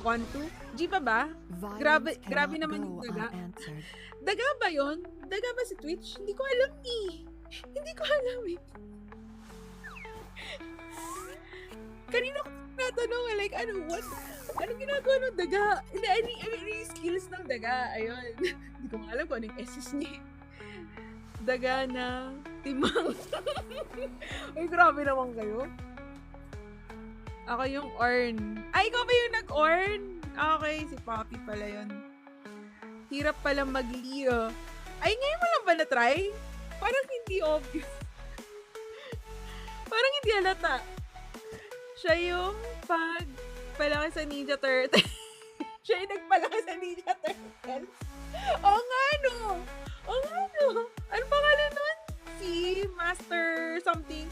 1, 2. G pa ba? Grabe naman yung daga. Daga ba yun? Daga ba si Twitch? Hindi ko alam eh. Hindi ko alam eh. Kanina ko natanong, like, anong ginagawa ng daga? Hindi, I mean, yung skills ng daga. Ayun. Hindi ko alam kung ano yung SS niya. Daga na timang. Ay, grabe naman kayo. Ako yung Orn. Ay, ikaw ba yung nag-Orn? Okay, si Poppy pala yun. Hirap pala mag-Leo. Ay, ngayon mo lang ba na-try? Parang hindi obvious. Parang hindi halata. Siya yung pagpalaki sa Ninja Turtle. Siya yung nagpalaki sa Ninja Turtle. Oo nga, no? Oo nga, no? Ano pangalan nun? Si Master something.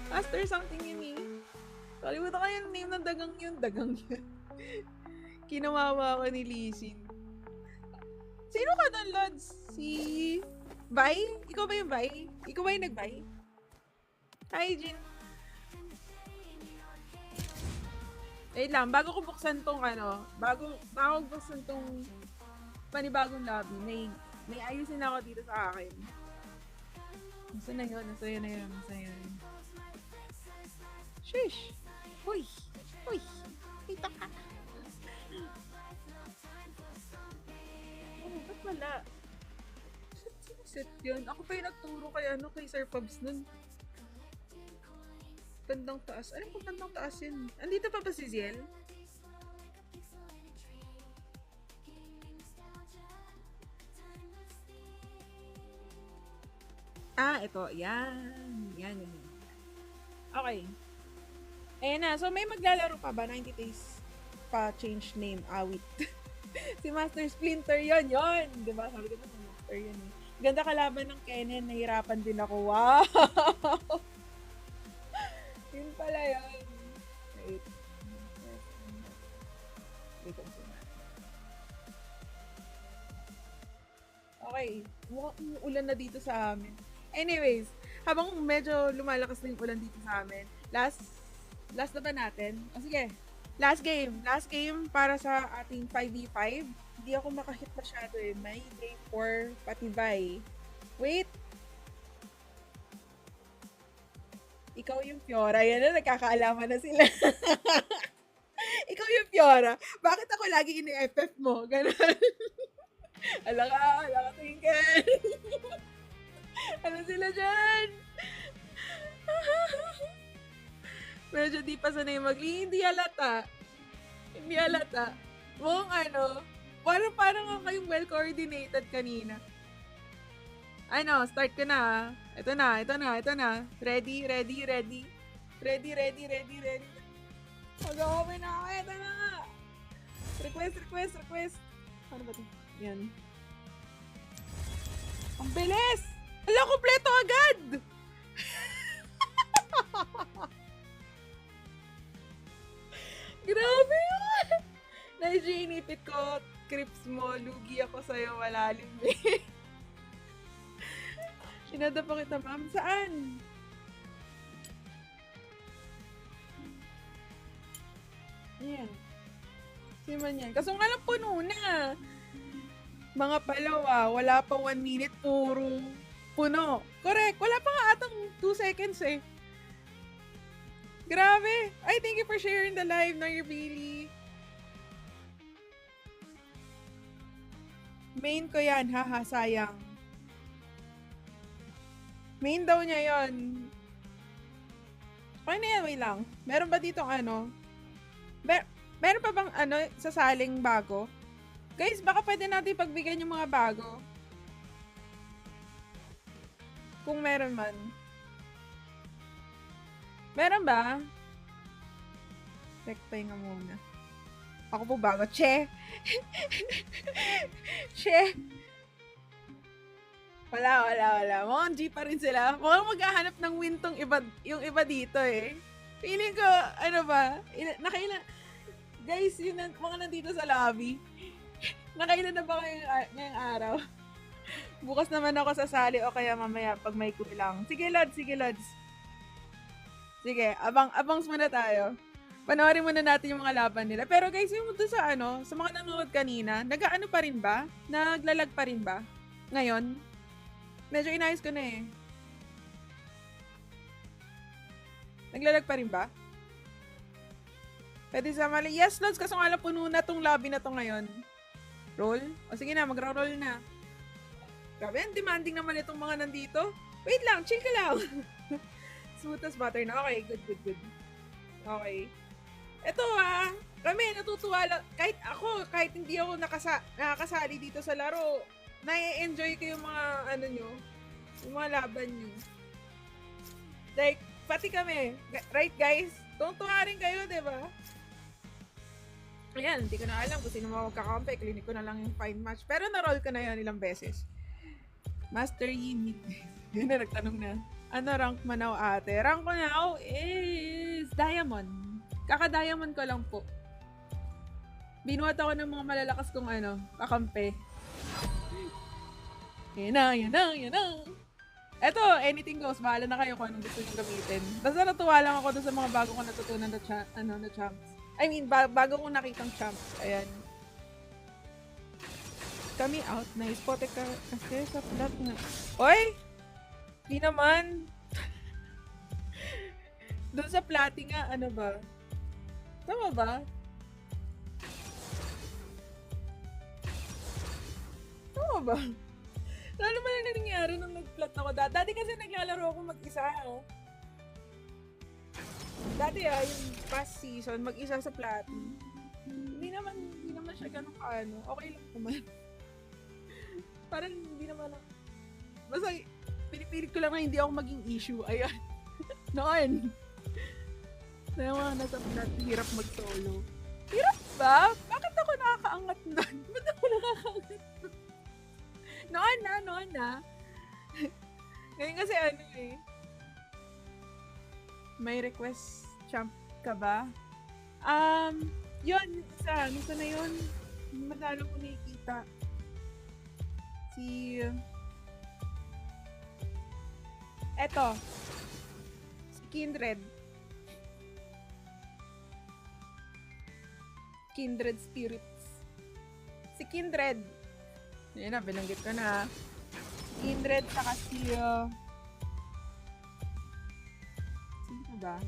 Master something yun eh. Kalimutan ko yung name ng dagang yun. Dagang yun. Kinawawa ko ni Lisin. Sino ka doon, Lods? Si Vi? Ikaw ba yung Vi? Ikaw ba yung nag-Vi? Hi, Jin. Wait lang, bago ko buksan tong bago buksan tong panibagong lobby, may ayusin ako dito sa akin. Nasa na yun? Shish! Hoy! Dito ka! Oh, ba't wala? Set yun. Ako pa yung nagturo kay Sir Pubs nun. Bandang taas. Alam ko bandang taas yun. Andito pa ba si Ziel? Ito. Yan. Okay. Ayan na. So, may maglalaro pa ba? 90 days pa change name. Awit. Si Master Splinter yun. Diba? Sabi ko na si Master yun eh. Ganda kalaban ng Kennen. Nahirapan din ako. Wow! Yun pala yun. Wait. Okay. Mukhang ulan na dito sa amin. Anyways, habang medyo lumalakas na yung ulan dito sa amin, last na ba natin? Sige. Last game para sa ating 5v5. Hindi ako makahit masyado eh. May day 4 pati by. Wait. Ikaw yung Fiora. Yan na, nagkakaalaman na sila. Ikaw yung Fiora. Bakit ako lagi ini-FF mo? Ganun. Ala ka, Twinkle. Ano sila dyan? Medyo di pa sanay hindi halata. Mukhang parang kayong well-coordinated kanina. Start ko na. Ito na. Ready. Mag-open na ako. Ito na nga. Request. Ano ba ito? Yan. Ang bilis! Ala, kompleto agad! Grabe yun! Inipit ko, Crips mo, lugi ako sa'yo, malalim eh. Sinadapa kita, ma'am. Saan? Yan. Siman yan. Kaso nga lang puno na. Mga palawa, wala pa 1 minute, puro puno. Correct. Wala pa nga atang 2 seconds eh. Grabe. Ay, thank you for sharing the live, Billy. Main ko yan, haha, sayang. Main daw niya yon. Okay na yan, wait lang. Meron ba dito meron pa bang sasaling bago? Guys, baka pwede natin pagbigyan yung mga bago. Kung meron man. Meron ba? Check nga muna. Ako po bago. Che! Wala. Mukhang G pa rin sila. Mukhang maghahanap ng win tong yung iba dito eh. Feeling ko, guys, yung mga nandito sa lobby, nakailan na ba ngayong araw? Bukas naman ako sasali o kaya mamaya pag may kulang. Sige, Lods. Sige, abang muna tayo. Panoorin muna natin yung mga laban nila. Pero guys, yung doon sa sa mga nanonood kanina, nag-aano pa rin ba? Naglalag pa rin ba? Ngayon? Medyo inayos ko na eh. Naglalag pa rin ba? Pwede sa mali. Yes, Lods, kaso nga lang puno na tong lobby na to ngayon. Roll? O sige na, magra-roll na. Grabe, demanding naman itong mga nandito. Wait lang, chill ka lang. Smooth as butter na. Okay, good. Okay. Ito kami natutuwa lang. Kahit hindi ako nakakasali dito sa laro, na-enjoy ko yung mga nyo, yung mga laban nyo. Like, pati kami, right guys? Tuwa rin kayo, diba? Ayan, hindi ko na alam kung sino magkakampi. Klinik ko na lang yung fine match. Pero na-roll ko na yan ilang beses. Master Yi. Yun na, nagtanong na. Ano rank manaw ate? Rank ko now is Diamond. Kaka-diamond ko lang po. Binuhat ako ng mga malalakas kong kakampi. Yan na. Eto, anything goes. Bahala na kayo kung anong gusto nyo gamitin. Basta natuwa lang ako doon sa mga bago ko natutunan na champs. I mean, bago kong nakitang champs. Ayan. Kami out na ispotek ka kasi sa flat nga. Oy! Di naman. Doon sa plating nga, ano ba? Tama ba? Tama ba? Lalo ba na nangyari nung nag-flat ako dati kasi naglalaro ako mag-isa. Dati yung past season, mag-isa sa plating. Hindi naman siya ganun okay lang naman. Parang hindi naman basta pinipilit ko lang na hindi ako maging issue. Ayan. Noon. Kaya mga nasa flat, hirap mag-solo. Hirap ba? Bakit ako nakakaangat nun? Ba't ako nakakaangat nun? Noon na. Ngayon kasi may request champ ka ba? Yun, isa na yun. Madalo ko nakikita. Eto. Si Kindred. Kindred Spirits. Si Kindred. Yan na, binanggit ko na. Kindred, saka sino ba?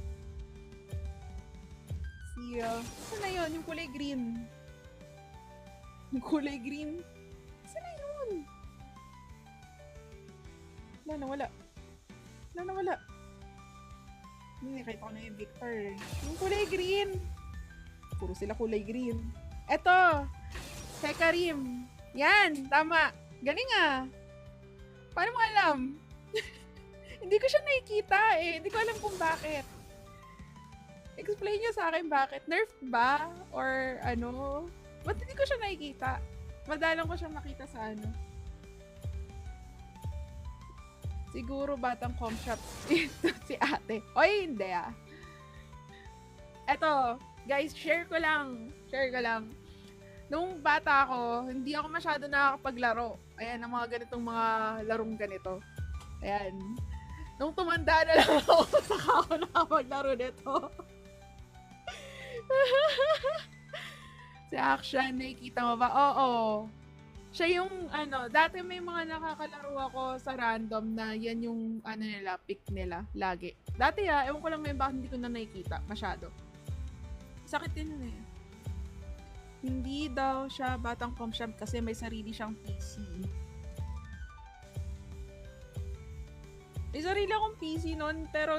Saan na yun? Yung kulay green. Yung kulay green? Saan na yun? Wala. Nakita ko na yung Victor. Yung kulay green. Puro sila kulay green. Eto! Hekarim. Yan! Tama! Galing Paano mo alam? Hindi ko siya nakikita Hindi ko alam kung bakit. Explain niyo sa akin bakit. Nerf ba? Or ba't hindi ko siya nakikita? Madalang ko siya makita sa Siguro batang com shop si ate. Oy, hindi Eto, guys, share ko lang. Nung bata ako, hindi ako masyado nakakapaglaro. Ayan, ang mga ganitong mga larong ganito. Ayan. Nung tumanda na lang ako, saka ako nakapaglaro nito. Si Action, nakikita mo ba? Oo. Siya yung, dati may mga nakakalaro ako sa random na yan yung, nila, pick nila, lagi. Dati ewan ko lang ngayon bakit hindi ko na nakikita masyado. Sakit din Hindi daw siya batang comshop kasi may sarili siyang PC. May sarili akong PC nun, pero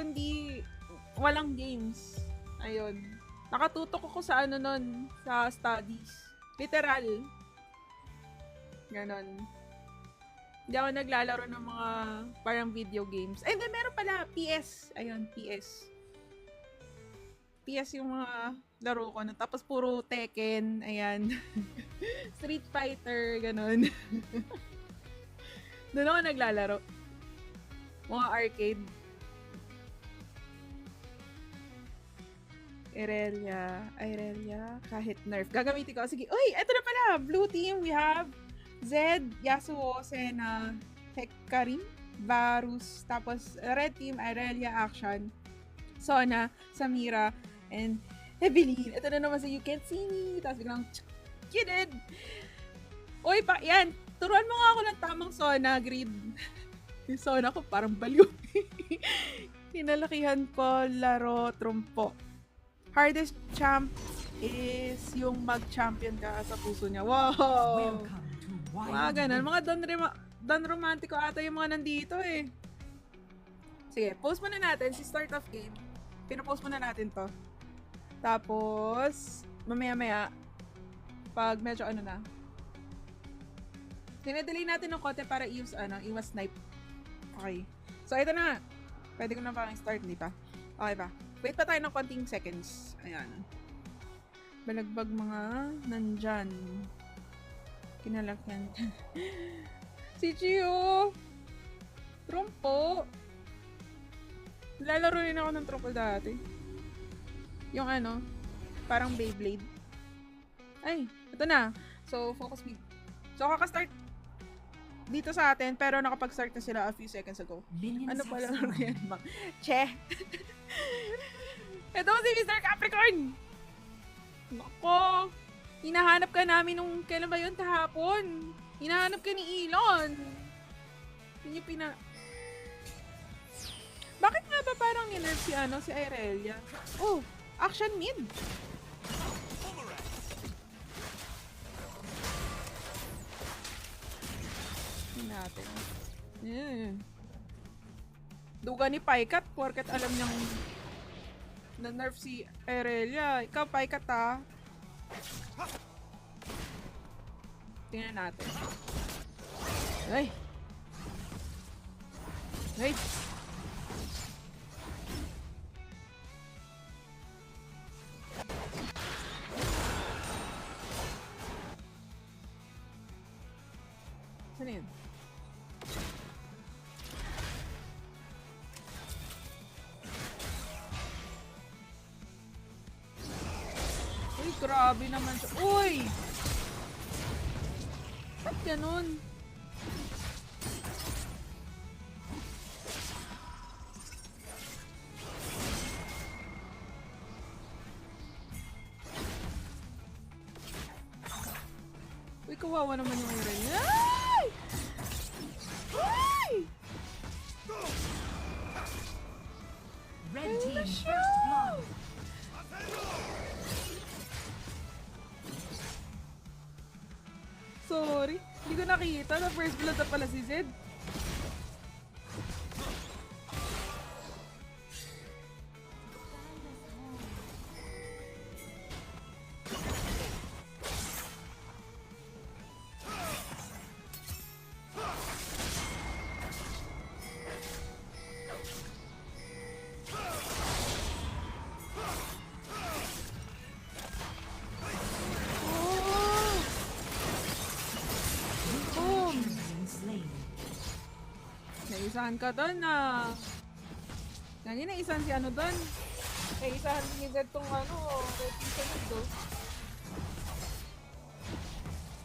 walang games. Ayun. Nakatutok ako sa nun, sa studies. Literal. Ganon. Hindi ako naglalaro ng mga parang video games. Ay, hindi, meron pala. PS. Ayun, PS. PS yung mga laro ko. Tapos puro Tekken. Ayan. Street Fighter. Ganon. Doon ako naglalaro. Mga arcade. Irelia. Kahit Nerf. Gagamitin ko. Sige. Uy, eto na pala. Blue team. We have Zed, Yasuo, Senna, Hekarim, Varus, tapos Red Team, Irelia, Action, Sona, Samira, and Evelyn, ito na naman sa You Can't See Me. Tapos biglang, you did! Uy, yan. Turuan mo nga ako ng tamang Sona grid. Yung Sona ko parang baliw. Kinalakihan ko, laro, trumpo. Hardest champ is yung mag-champion ka sa puso niya. Wow! Mga ganun. Mga Don Romantico ata yung mga nandito eh. Sige, post muna natin si start of game. Pinopost muna natin to. Tapos, mamaya-maya, pag medyo ano na, dinadelay natin ng konti para iwas snipe. Okay. So, ito na. Pwede ko na parang start, di ba? Okay ba? Wait pa tayo ng konting seconds. Ayan. Balagbag mga nandyan. Kinalakyan. Si Gio! Trumpo! Lalaro rin ako ng trumpo dati. Yung parang Beyblade. Ay, ito na. So, focus speed. So, kakastart dito sa atin, pero nakapag-start na sila a few seconds ago. Ano pala laro yan, Mang? Che! Ito si Mr. Capricorn! Nako! Hinahanap ka namin nung kailan ba yun? Kahapon. Hinahanap ka ni Elon. Yun yung Bakit nga ba parang ninerf si Irelia? Oh! Action mid! Natin. Duga ni Paikat, porket alam niyang na-nerf si Irelia. Ikaw, Paikat ha. Tingnan natin. Ay! Wait! Saan yun? Uy, grabe naman siya. Uy! Ba't ganun? Uy, kawawa naman yung Iren. Ay! Ay! Red team first blood. Sorry, hindi ko nakita na first blood na pala si Zed. Naisahan ka doon na. Ganyan naisahan si doon. Naisahan ni Zed tong red team sa mundo.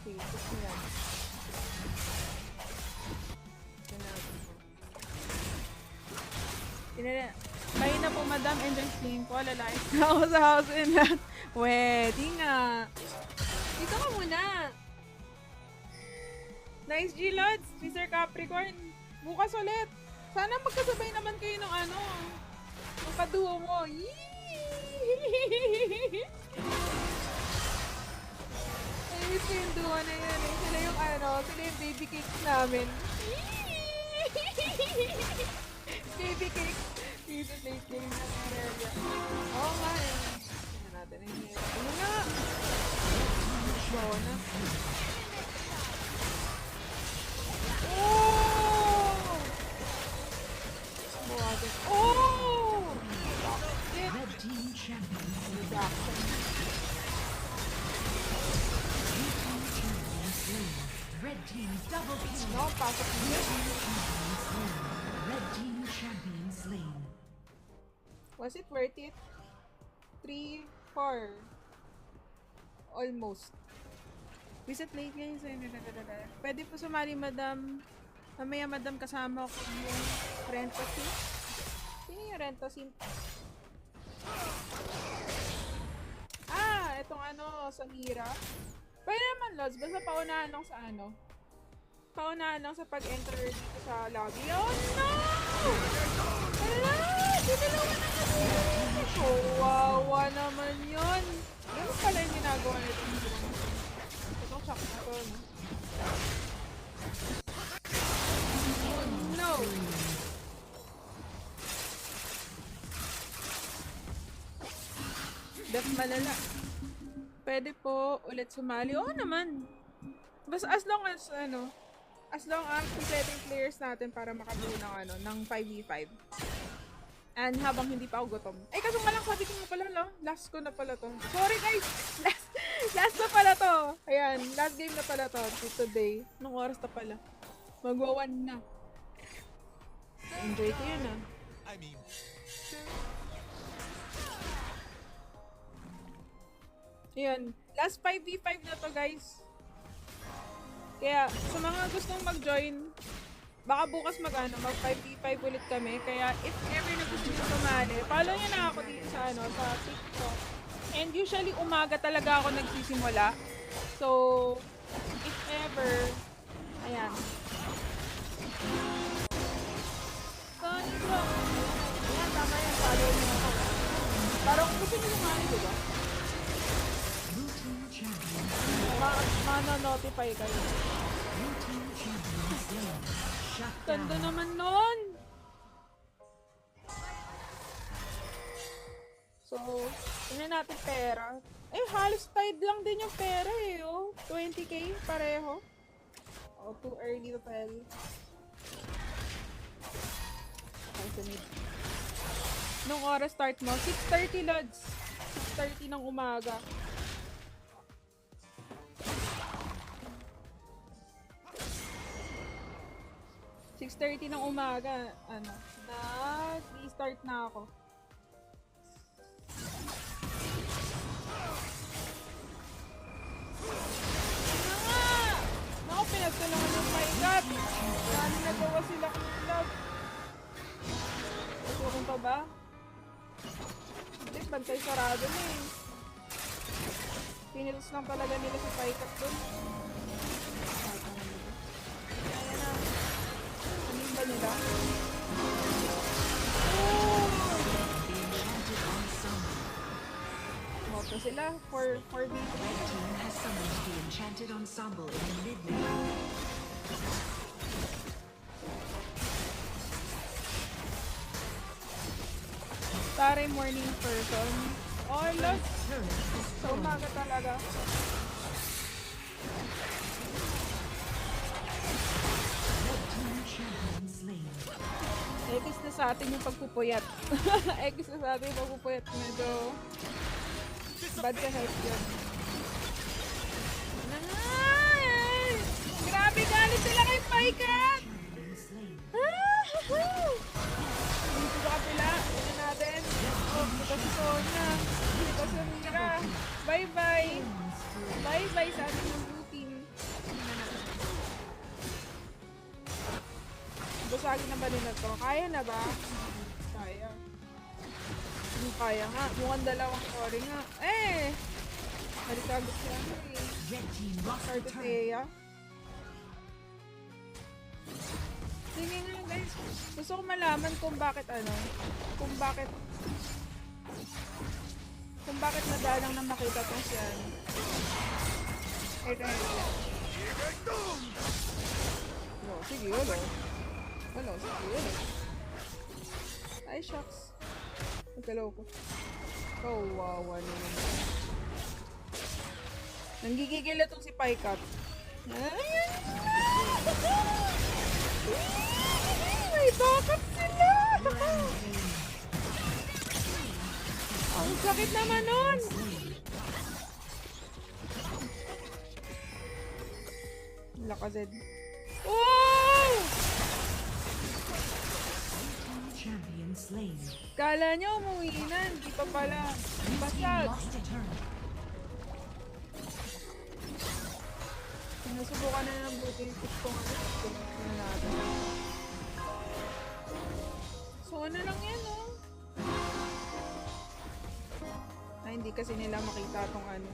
Sige, push mo yan. Bahay na po, madam. Enjoy stream ko. Lalais na ako sa house and lot. Pwede nga. Dito ka muna. Nice G-Lods, Mr. Capricorn. Bukas ulit. Sana magkasabay naman kayo ng ng kaduo mo. Ayos ko yung duo na yan eh. Sila yung sila yung baby cakes namin. Baby cakes. Dito late game na area. Oo nga eh. Tingnan natin yung hero. Ano nga? Bona. Oh! Buwagan. Oh! Red team champion. Red team double kill. No, pasok niya. Red team champion slain. Was it worth it? 3, 4. Almost. Visit late ngayon sa Pwede po sumali, madam. Mamaya, madam, kasama ko yung renta sim. Sino yung renta sim? itong ano, sa Mira. Pwede naman, Lods. Basta paunahan lang sa ano. Paunahan lang sa pag-enter dito sa lobby. Oh, no! Wala! Dinalawa na kami! Kawawa naman yun. Ganun pala yung ginagawa nito. Itong shock na to, no? Oh, no! Def malala. Pwede po ulit sumali. Oo naman. Basta as long as completing players natin para makabuo ng ano, ng 5v5. And habang hindi pa ako gutom. Ay, kaso malang sabi ko nga pala, no? Last ko na pala to. Sorry guys! Last na pala to. Ayan, last game na pala to today. Nung oras na pala. Magwa-1 na. Enjoy ko yun, ah. Ayan, last 5v5 na to, guys. Kaya, sa mga gustong mag-join, baka bukas mag 5v5 ulit kami. Kaya, if ever na gusto nyo sumali, follow nyo na ako dito sa, sa TikTok. And usually, umaga talaga ako nagsisimula. So, if ever, ayan. Ayan, tama yan. Follow nyo ako. Parang gusto nyo sumali, diba? Blue team champion. Mana-notify kayo. Blue team champion slain. Shut Ganda down. naman nun! So, tingnan natin pera. Eh, halos tied lang din yung pera eh, oh. 20k, pareho. Oh, too early to tell. Ay, sunod. Nung oras start mo? 6:30, Lods. 6:30 ng umaga. $6:30 ng umaga, nag-restart na ako. Naku, pinagtulungan ng my God. Lalo nagawa sila kanilag. Susurong pa ba? Hindi, bantay sarado na eh. Pinilos lang talaga nila sa paikat dun. Ayan na. Anin ba nila? Moto sila for Red team has summoned the enchanted ensemble in the mid lane. Taray morning person. Oh, look. Turret is Sa umaga talaga. red team champion slain. Ekis na sa atin yung pagpupuyat. Ekis na sa atin yung pagpupuyat. Medyo bad sa health yun. Ay! Grabe, galit sila kay Paikat! Champion slain. Dito sa kapila. Tignan natin. Oh, dito si Sona. Dito si Mira. Bye-bye. Bye-bye sa ating yung blue team. Tignan natin. Basagin na ba nila to? Kaya na ba? Kaya. Kaya nga. Mukhang dalawang story nga. Eh! Halikagot siya eh. Red team lost the turret. Cartetea. Sige nga guys. Gusto ko malaman kung bakit kung bakit madalang na makita tong siya. Ito na yun. Oh, sige, wala. Wala, sige, wala. Ay, shucks. Nagkalaw ko. Kawawa naman. Nanggigigil itong si Paikat. Ayan! May backup sila! Ang sakit naman nun! Lakazed. Oh! Team champion slain. Kala niya umuwi na, hindi pa pala. Team Basag. lost a turret. Sinusubukan na ng buti yung tip ko nga natin. So, ano lang yan, oh? 9 hindi kasi nila makita tong ano.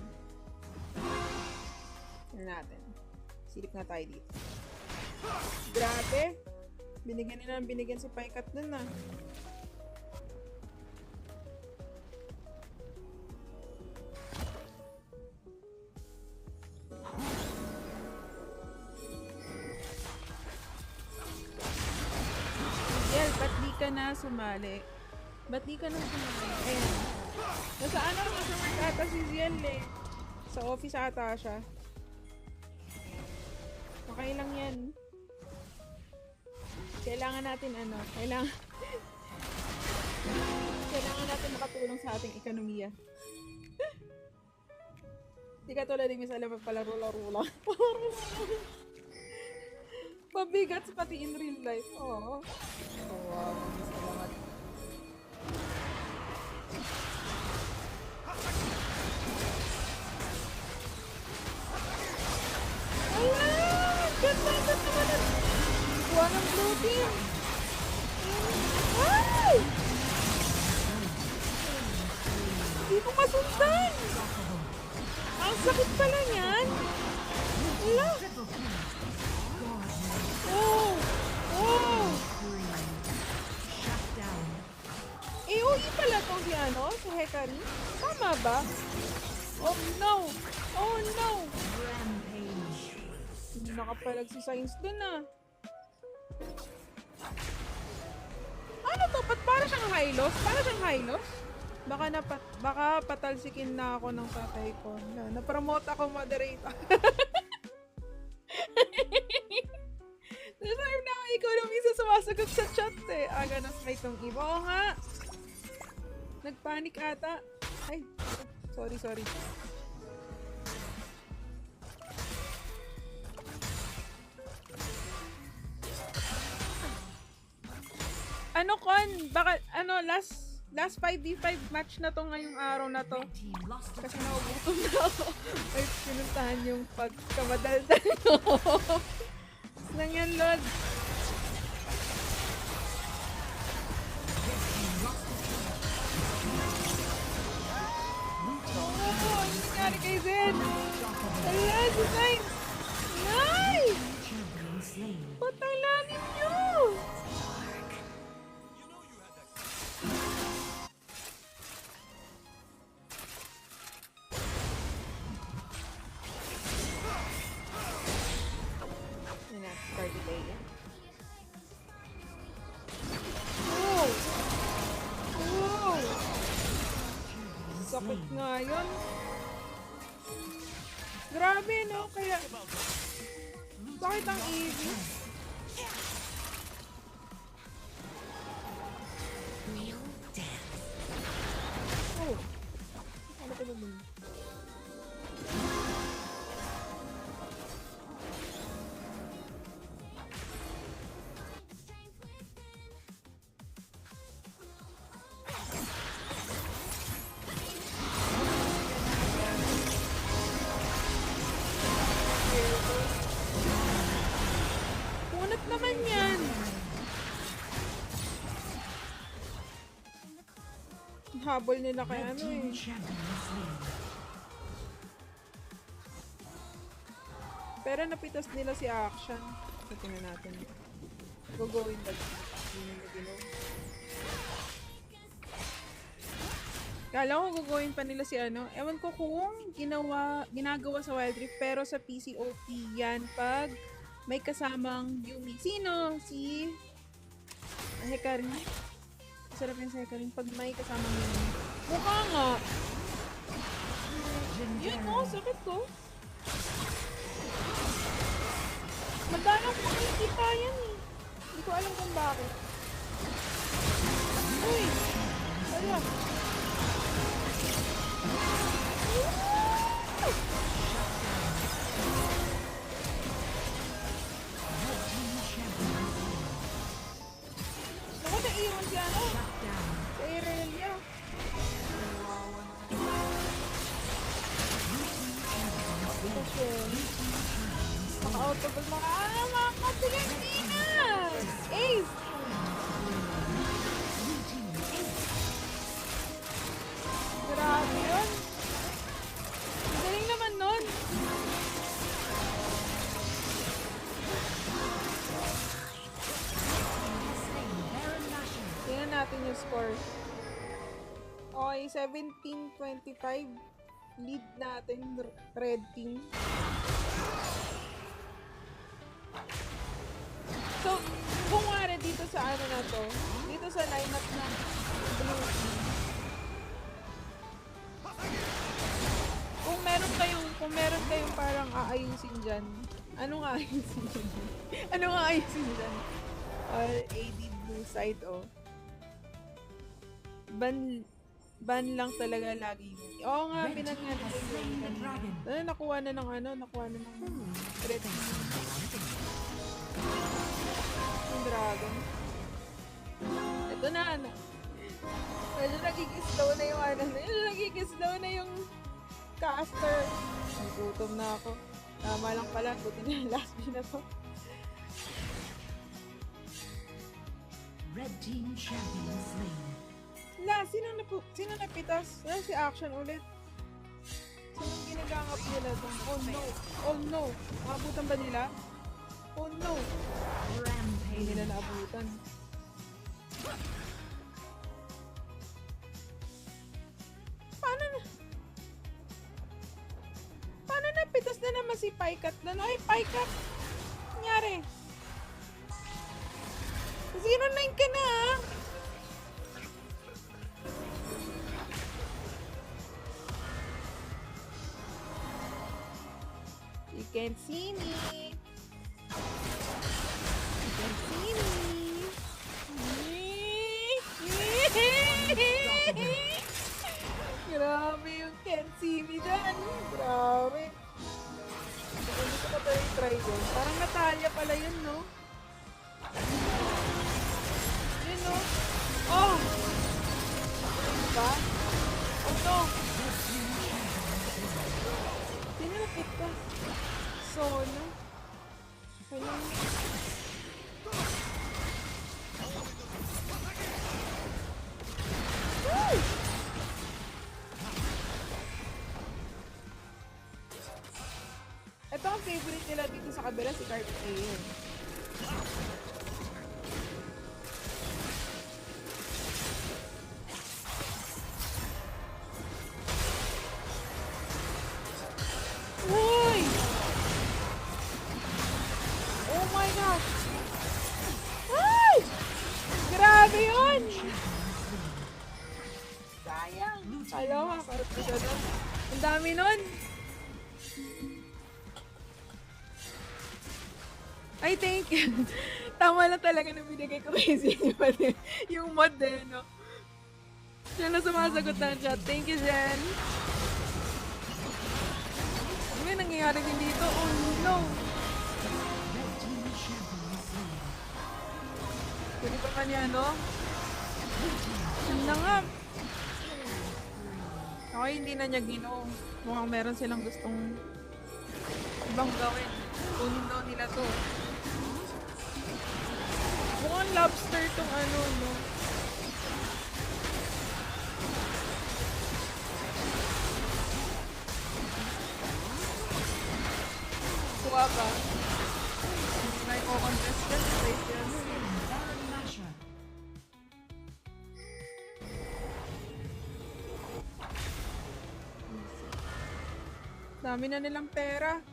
Tignan natin. Silip nga tayo dito. Grabe! Binigyan nila ng binigyan si Paikat dun ah. Miguel, ba't di ka na sumali? Ba't di ka na sumali? Ayan. Nasa ano, nasa work ata si Ziel eh. Sa office ata siya. Okay lang yan. Kailangan natin ano, kailangan natin makatulong sa ating ekonomiya. Di ka tulad ng misala magpalaro-laro lang. Pabigat pati in real life. Oo. Oh, wow. Salamat. Ayan! Ganda naman! Kuha ng blue team! Ay! Hindi ko masundan! Ang sakit pala niyan! Wala! Oh! Oh! AOE pala tong si ano? Si Hekari? Tama ba? Oh no! Oh no! Hindi nakapalag si Science dun ah. Ano to? Ba't para siyang high-loss? Para siyang high-loss? Baka patalsikin na ako ng tatay ko. Na-promote ako moderator. Deserve na ako ikaw na minsan sumasagot sa chat eh. Ganas na itong iba. Oo nga. Nagpanik ata. Ay, sorry. Ano Kon? Baka ano last 5v5 match na to ngayong araw na to. Kasi naugutom na ako. Ay, pinuntahan yung pagkamadaldal ko. Lang yan, Lord. Oh, ano nangyari kay Zen? Ayan, si Sainz! Ay! Patalanin nyo! Sakit nga yun. Grabe, no? Kaya... Bakit ang easy? Oh. Ano ko naman? Punat naman yan. Habol nila kay ano eh. Pero napitas nila si Action. So, tingnan natin. Gagawin ba? Kala ko gagawin pa nila si ano. Ewan ko kung ginagawa sa Wild Rift. Pero sa PCOP yan pag may kasamang Yumi. Sino? Si Hekarin. Sarap yung sa Hekarin pag may kasamang Yumi. Mukha nga. Yun o, sakit ko. Magdala ko makikita yan eh. Hindi ko alam kung bakit. Uy! Wala. Ako naiwan si ano? Si Irelia. Kasi maka-autoball mga Pilipinas! Ace! Grabe! Ayun. Ang galing naman nun. Baron Nashor. Tingnan natin yung score. Okay, 17-25. Lead natin, red team. So, kung wari dito sa ano na to, dito sa lineup na blue team, kung meron kayong parang aayusin dyan, anong aayusin dyan? Anong aayusin dyan? AD blue side, oh. Ban lang talaga lagi. Oo nga, Red binan team nga has slain the dragon. nakuha na ng red team. Yung dragon. Ito na. Medyo nagigis-slow na yung nagigis-slow na yung caster. Nagutom na ako. Tama lang pala, buti na yung last game na to. Red team champion slain. Sino napitas? Si Action ulit. Sinong ginagangap nila doon? Oh no! Oh no! Naabutan ba nila? Oh no! Hindi Rampage. nila naabutan. Paano napitas na naman si Paikat doon? Ay, Paikat! Nangyari? 0-9 ka na ah! You can see me. You can see me. Grabe yung can see me dyan. Grabe. Gusto ko tayo try yun. Parang Natalia pala yun, no? Yun, no? Oh! Diba? Oh, no! Sinapit ka. Sona. Ayun. Woo! Ito ang favorite nila dito sa kabila, si Carpet Air. Uy! Oh my gosh! Ay! Grabe yun! Sayang! Alam mo, karot ko siya nun. Ang dami nun! Ay, thank you! Tama lang talaga na binigay ko kay Zin yung mod din, no? Siya na sumasagot ng chat. Thank you, Jen! May nangyayari din dito. Oh no! Red team champion slain. Pwede pa man yan, no? Yun na nga. Okay, hindi na niya ginoo. Mukhang meron silang gustong ibang gawin. Kunin daw nila to. Mukhang lobster tong ano, no? Kuha ka. May ko-contest ka sa place yan. Baron Nashor. Dami na nilang pera.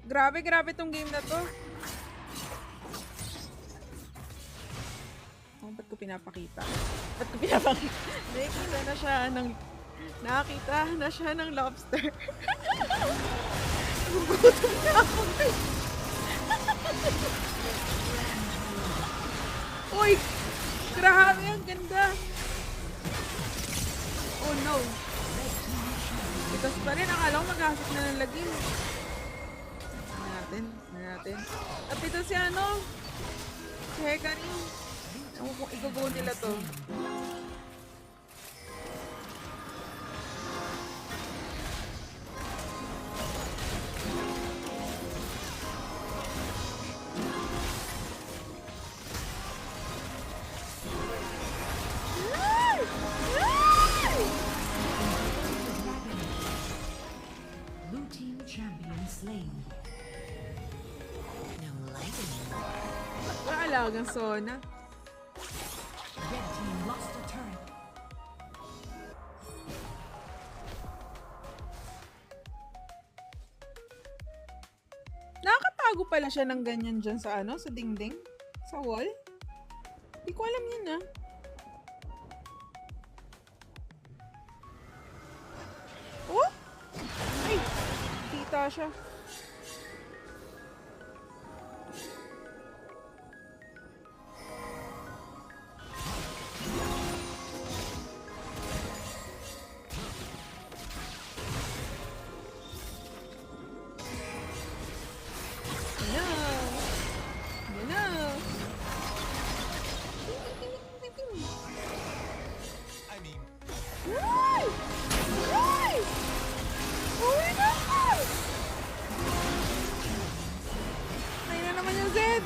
Grabe tong game na to. Oh, ba't ko pinapakita? Nakikita na siya ng... Nakakita na siya ng lobster. Gugutom na ako. Uy! Grabe, ang ganda. Oh no. Tigas pa rin. Akala ko maghasok na ng lagim. Natin. At ito si ano? Si Hekari. Ako kung igugo nila to. Dalagang Sona. Red team lost a turret. Nakakatago pala siya ng ganyan dyan sa ano, sa dingding? Sa wall? Hindi ko alam yun ah. Oh! Ay! Kita siya. Yan na. Yan na. I mean, Ay! Ay! Uwi na ako! Ay na naman yung Zed!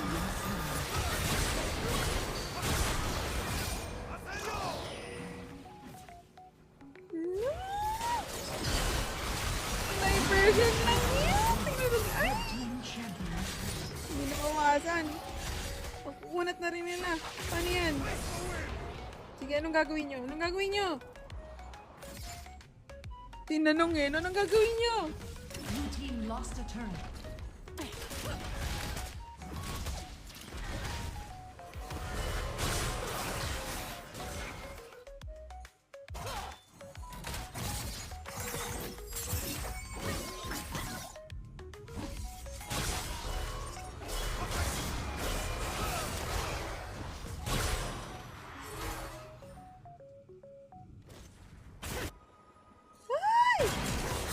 May version lang yan! Tingnan mo. Ay! Team champion. Hindi na mawasan. Pagkukunat na rin nila. Paano yan? Sige, anong gagawin nyo? Anong gagawin nyo? Tinanong eh, anong gagawin nyo? Blue team lost a turret. Ay!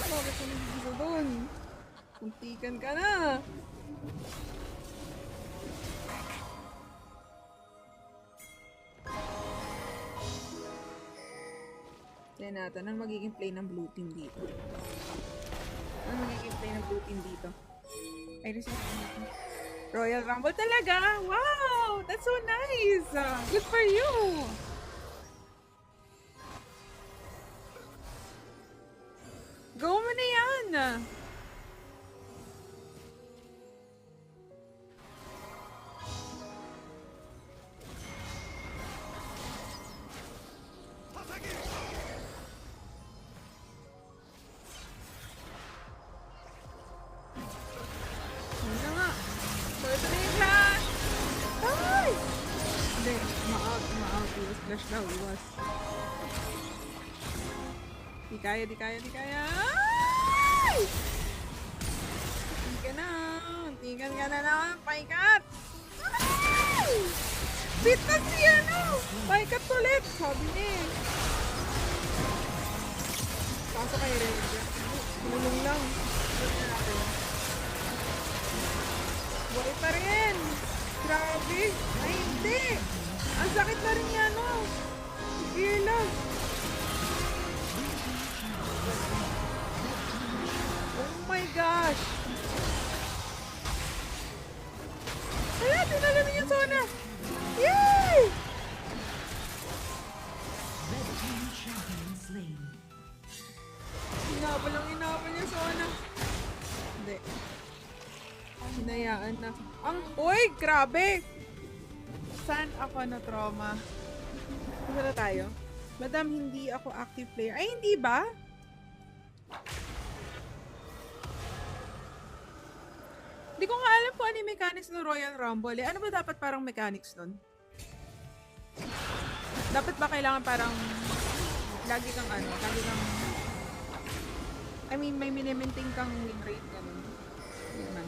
Bakit ka nagigisa doon? Kuntikan ka na. Tignan natin, ano magiging play ng blue team dito? Ano magiging play ng blue team dito? Ay, receive. Royal Rumble talaga! Wow! That's so nice! Good for you! Go mo na yan! Ano na nga? So, ito na yung flash! Ay! Hindi, ma-out. Iwas flash daw, iwas. Di kaya. Ay! Tigan ka na naman, paikat! Ay! Beat na si ano! Paikat ulit! Sabi niya eh. Kaso kay Ranger. Tulong lang. Tulong na natin. Buhay pa rin! Grabe! Ay, hindi! Ang sakit na rin yan, no? Sige lang. Oh my gosh! Hala, tinalo niya yung Sona! Yay! Red team champion slain. Hinabol niya Sona. Hindi. Hinayaan na. Uy! Grabe! Saan ako na trauma? Saan na tayo? Madam, hindi ako active player. Ay, hindi ba? Hindi ko nga alam kung ano yung mechanics ng Royal Rumble. Ano ba dapat parang mechanics nun? Dapat ba kailangan parang lagi kang I mean, may minimaintain kang win rate ganun. Yun man.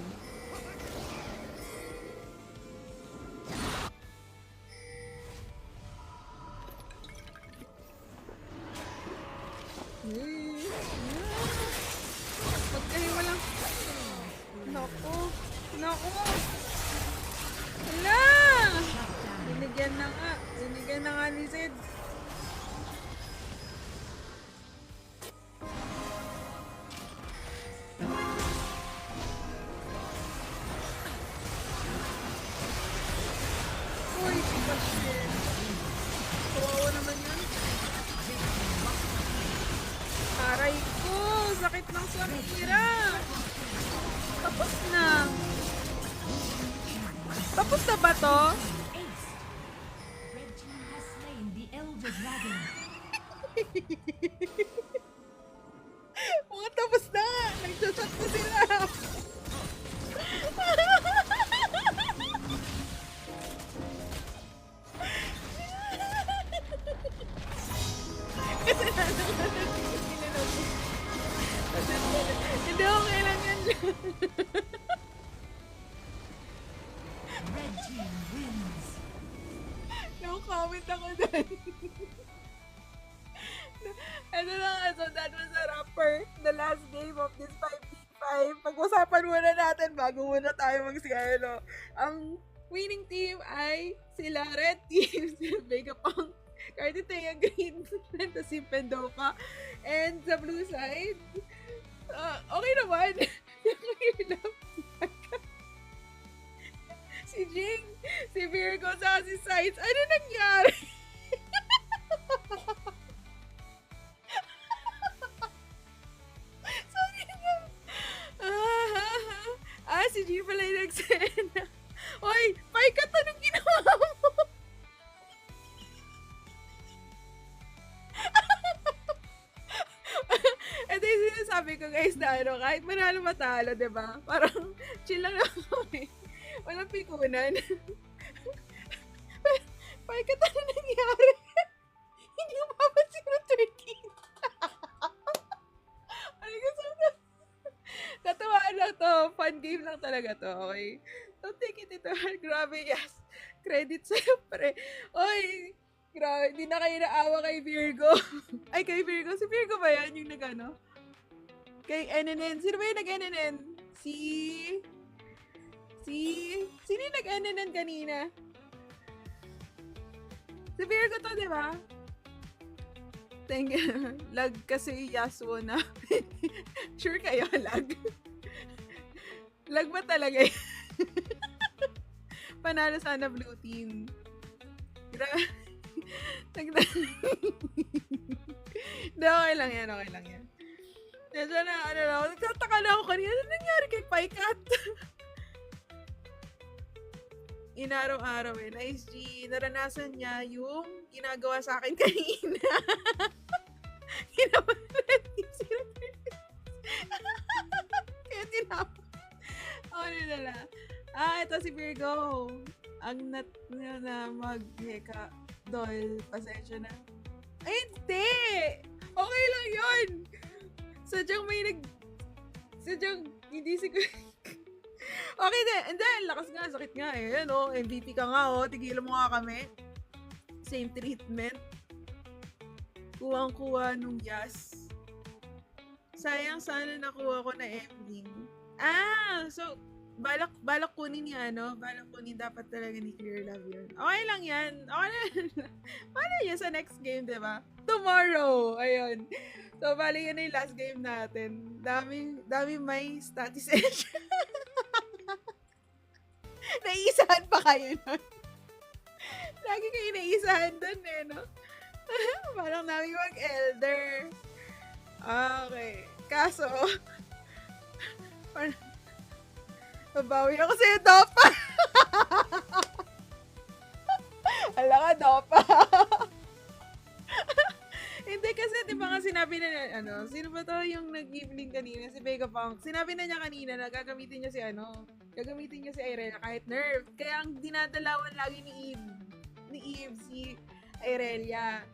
Pag kayo walang... Naku! Hala! Binigyan na nga ni Zed. Uy, bakit? Kawawa naman yun. Aray ko! Sakit ng sakira! Tapos na! Tapos na ba to? Mga tapos na! Nagchat-chat na sila! Kasi hindi, okay lang yan. Red team wins. No comment ako dun. Ano lang, so that was a rapper. The last game of this 5v5. Pag-usapan muna natin bago muna tayo mag-sielo. Ang winning team ay sila Red Team, sila Vegapunk, Carditea Green, and si Pendoka. And sa blue side, okay naman. Si Jing, si Virgo, sa si Sides. Ano nangyari? Sorry na. Si G pala yung nagsena. Oy, Paikat, anong ginawa mo? Ito yung sinasabi ko guys na ano, kahit manalo matalo, diba? Parang chill lang lang kami. Walang pikunan. Paikat, ano nangyari? Hindi mo mapapansin ng turkey. Ay, gusto na. Katawaan lang to. Fun game lang talaga to, okay? Don't take it into heart. Grabe, yes. Credit sa'yo, pre. Oy, grabe. Di na kayo naawa kay Virgo. Ay, kay Virgo. Si Virgo ba yan? Yung nag-ano? Kay NNN. Sino ba yung nag-NNN? Sino yung nag-NNN kanina? Si Virgo to, di ba? Thank you. Lag kasi Yasuo na. Sure kayo, lag? Lag ba talaga yun? Panalo sana blue team. Hindi, okay lang yan, okay lang yan. Medyo na, ano na, nagtataka na ako kanina, ano nangyari kay Paikat? Inaraw-araw eh. Nice G. Naranasan niya yung ginagawa sa akin kanina. Ginawa kaya tinapos. Ano nila. Ito si Virgo. Ang na mag-heka. Dol, pasensya na. Ay, hindi! Okay lang yun! Sadyang hindi siguro. Okay din. And then, lakas nga, sakit nga eh. Yan o, MVP ka nga o. Tigilan mo nga kami. Same treatment. Kuwang-kuha nung Yas. Sayang sana nakuha ko na ending. So, balak kunin ni balak kunin dapat talaga ni Clear Love yun. Okay lang yan. Okay lang yan sa next game, diba? Tomorrow! Ayun. So, bali yan yung last game natin. Dami may status edge. Naiisahan pa kayo nun. Lagi kayo naiisahan dun eh, no? Parang namin mag-elder. Okay. Kaso, mabawi ako sa'yo, Dopa. Hala ka, Dopa. Hindi kasi, di ba nga sinabi na, sino ba to yung nag-evening kanina? Si Vegapunk. Sinabi na niya kanina na gagamitin niya si Irelia kahit nerf. Kaya ang dinadalawan lagi ni Eve, si Irelia.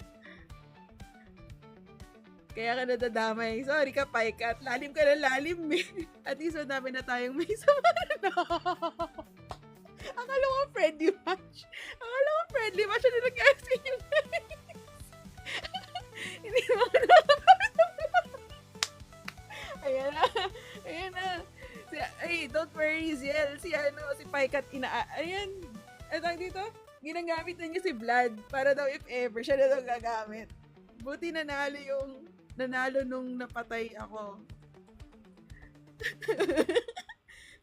Kaya ka nadadamay. Sorry ka, Paikat. Lalim ka na lalim eh. At least madami na tayong may samano. Akala ko friendly match. Ano nangyari sa inyo? Hindi mo na. Ayan na. Don't worry, Ziel. Si Paikat ayan. Tawag dito, ginagamit na niya si Vlad para daw if ever siya na daw gagamit. Buti nanalo nung napatay ako.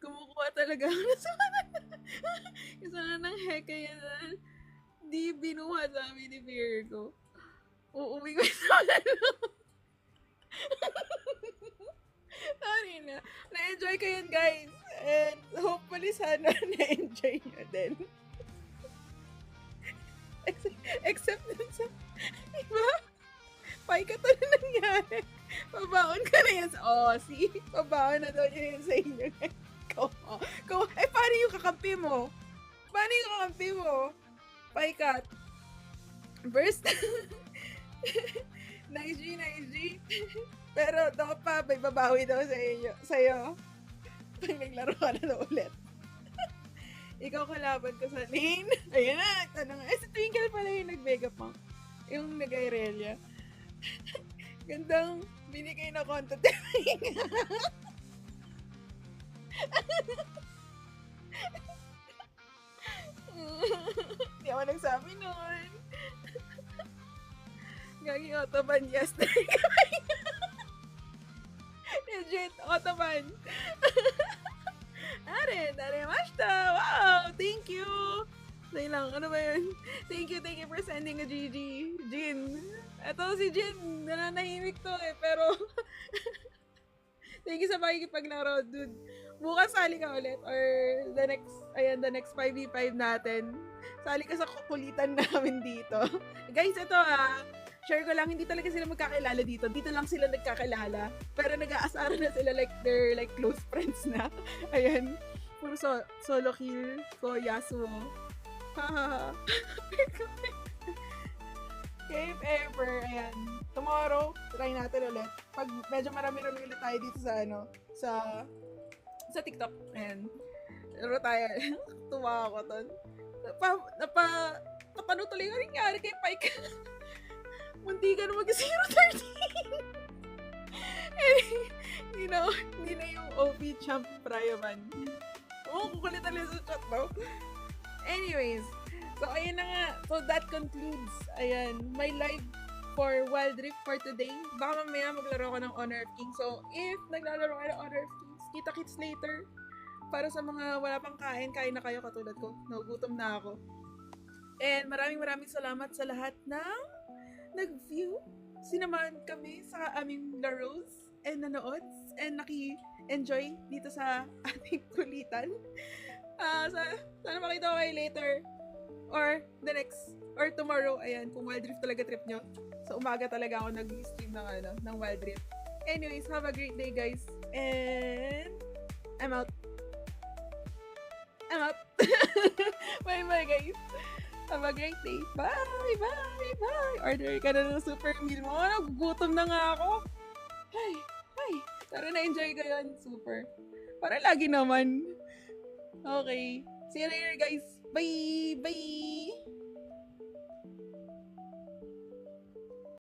Kumukuha talaga ako na sana ng heka yan. Di binuha sa amin ni Virgo. Uuwi ko sa Sorry na. Na-enjoy ko yun, guys. And hopefully sana na-enjoy nyo din. Except dun sa, diba? Paikat, ano nangyari? Pabaon ka na yan sa... Oh, see? Pabaon na daw niya yun sa inyo. Paano yung kakampi mo? Paano yung kakampi mo? Paikat. Burst. Nice G, nice G. Pero daw pa, may babawi daw sa inyo. Sa'yo. Pag naglaro ka na ulit. Ikaw kalaban ko sa lane. Ayan na, tanong. Si Twinkle pala yung nag-mega punk. Yung nag-Irelia. Gandang binigay na content. Hindi ako nagsabi nun. Gagi Autoban yesterday. Legit, Autoban. Arimashita! Wow! Thank you! Dahil lang, ano ba yun? Thank you for sending a GG. Jin. Eto si Jin, nananahimik to eh, pero thank you sa pakikipaglaro, dude. Bukas sali ka ulit or the next 5v5 natin. Sali ka sa kukulitan namin dito. Guys, ito share ko lang, hindi talaga sila magkakilala dito. Dito lang sila nagkakilala. Pero nag-aasara na sila like they're like close friends na. Ayan. Puro solo kill ko, Yasuo. Hahaha. Okay, if ever, ayan. Tomorrow, try natin ulit. Pag medyo marami-rami ulit tayo dito sa TikTok. Ayan. Laro tayo. Tuwa ako ton. Napano tuloy yung nangyari kay Pike. Munti ka na mag-0-13. Hindi na yung OP champ Prioman. Kukulit talaga sa chat, no? Anyways, so ayun na nga. So that concludes, my live for Wild Rift for today. Baka mamaya maglaro ko ng Honor of Kings. So if naglalaro kayo ng Honor of Kings, kita-kits later. Para sa mga wala pang kain na kayo katulad ko. Nagugutom na ako. And maraming salamat sa lahat ng nag-view. Sinamahan kami sa aming laros and nanood and naki-enjoy dito sa ating kulitan. Sana makita ko kayo later or tomorrow. Ayan, kung Wild Rift talaga trip nyo. So umaga talaga ako nag-stream ng Wild Rift. Anyways, have a great day guys. And I'm out. Bye guys. Have a great day. Bye. Order ka na ng super meal mo. Nagugutom na nga ako. Ay. Pero na-enjoy ko yun. Super. Para lagi naman. Okay. See you later guys. Bye.